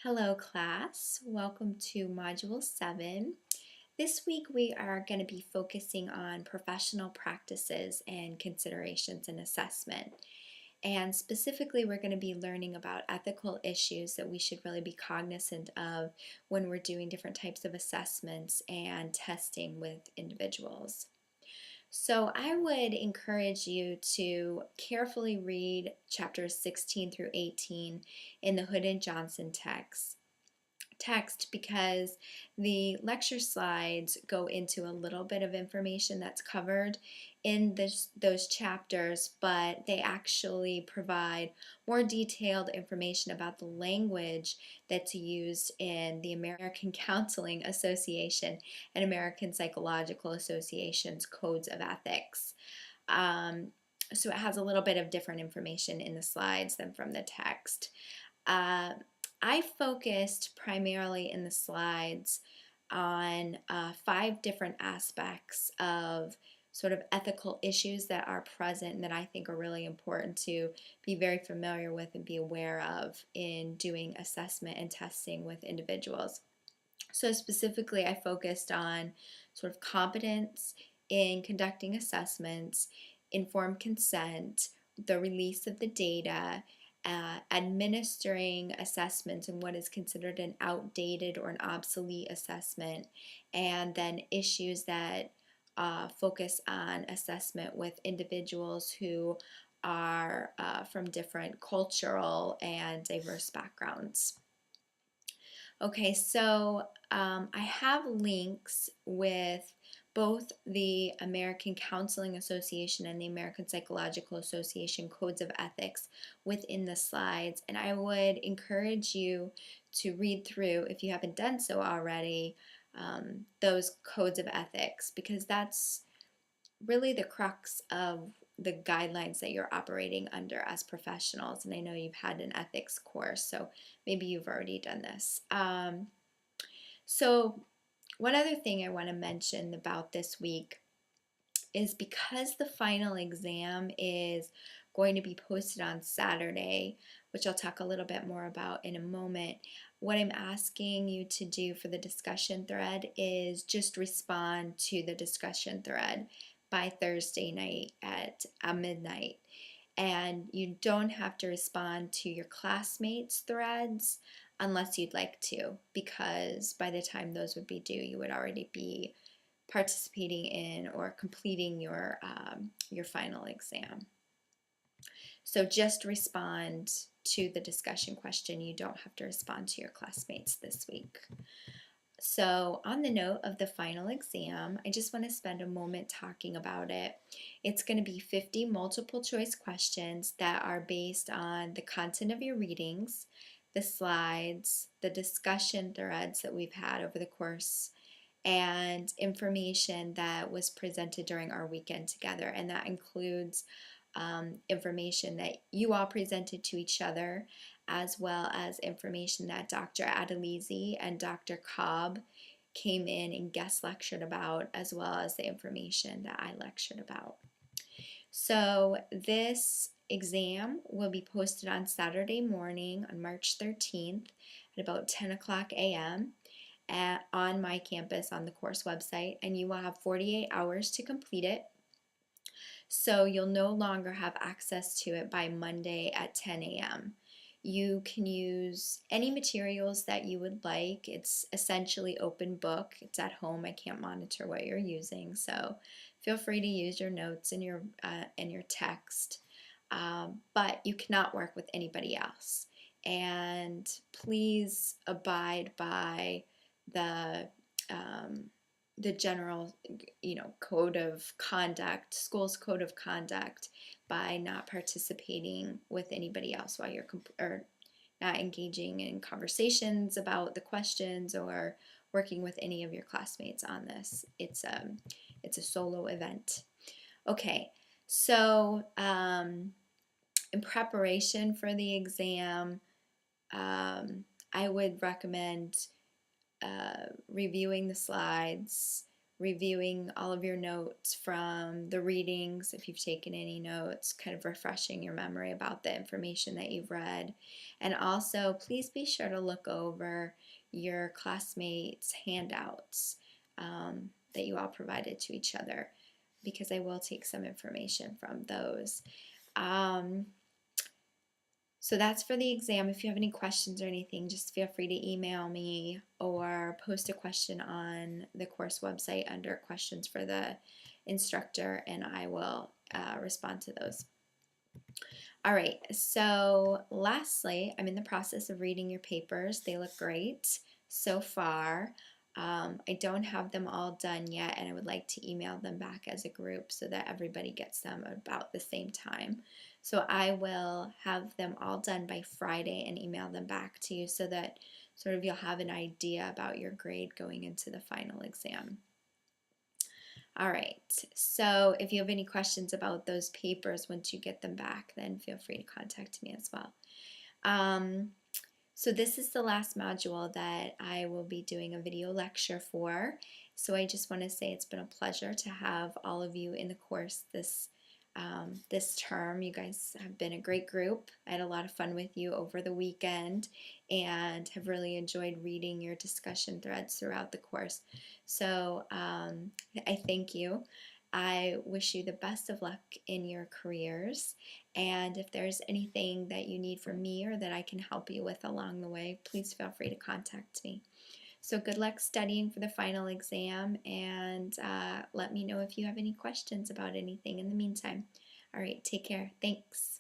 Hello class, welcome to Module 7. This week we are going to be focusing on professional practices and considerations in assessment. And specifically we're going to be learning about ethical issues that we should really be cognizant of when we're doing different types of assessments and testing with individuals. So I would encourage you to carefully read chapters 16 through 18 in the Hood and Johnson text because the lecture slides go into a little bit of information that's covered in those chapters, but they actually provide more detailed information about the language that's used in the American Counseling Association and American Psychological Association's codes of ethics. So it has a little bit of different information in the slides than from the text. I focused primarily in the slides on 5 different aspects of sort of ethical issues that are present and that I think are really important to be very familiar with and be aware of in doing assessment and testing with individuals. So specifically, I focused on sort of competence in conducting assessments, informed consent, the release of the data, administering assessments and what is considered an outdated or an obsolete assessment, and then issues that focus on assessment with individuals who are from different cultural and diverse backgrounds. Okay, so I have links with both the American Counseling Association and the American Psychological Association codes of ethics within the slides, and I would encourage you to read through, if you haven't done so already, those codes of ethics, because that's really the crux of the guidelines that you're operating under as professionals. And I know you've had an ethics course, so maybe you've already done this. So one other thing I want to mention about this week is because the final exam is going to be posted on Saturday, which I'll talk a little bit more about in a moment, what I'm asking you to do for the discussion thread is just respond to the discussion thread by Thursday night at midnight. And you don't have to respond to your classmates' threads unless you'd like to, because by the time those would be due, you would already be participating in or completing your final exam. So just respond to the discussion question. You don't have to respond to your classmates this week. So on the note of the final exam, I just want to spend a moment talking about it. It's going to be 50 multiple choice questions that are based on the content of your readings, the slides, the discussion threads that we've had over the course, and information that was presented during our weekend together. And that includes information that you all presented to each other, as well as information that Dr. Adelizi and Dr. Cobb came in and guest lectured about, as well as the information that I lectured about. So this exam will be posted on Saturday morning on March 13th at about 10 o'clock a.m. On my campus on the course website, and you will have 48 hours to complete it. So you'll no longer have access to it by Monday at 10 a.m. You can use any materials that you would like. It's essentially open book. It's at home. I can't monitor what you're using, so feel free to use your notes and your text. But you cannot work with anybody else. And please abide by the general, code of conduct, school's code of conduct, by not participating with anybody else while you're or not engaging in conversations about the questions or working with any of your classmates on this. It's a solo event. Okay, so in preparation for the exam, I would recommend reviewing the slides, reviewing all of your notes from the readings, if you've taken any notes, kind of refreshing your memory about the information that you've read. And also, please be sure to look over your classmates' handouts that you all provided to each other, because I will take some information from those. So that's for the exam. If you have any questions or anything, just feel free to email me or post a question on the course website under questions for the instructor, and I will respond to those. All right, so lastly, I'm in the process of reading your papers. They look great so far. I don't have them all done yet, and I would like to email them back as a group so that everybody gets them about the same time. So I will have them all done by Friday and email them back to you so that sort of you'll have an idea about your grade going into the final exam. All right, so if you have any questions about those papers once you get them back, then feel free to contact me as well. So this is the last module that I will be doing a video lecture for. So I just want to say it's been a pleasure to have all of you in the course this term. You guys have been a great group. I had a lot of fun with you over the weekend and have really enjoyed reading your discussion threads throughout the course. So I thank you. I wish you the best of luck in your careers, and if there's anything that you need from me or that I can help you with along the way, please feel free to contact me. So good luck studying for the final exam, and let me know if you have any questions about anything in the meantime. All right, take care. Thanks.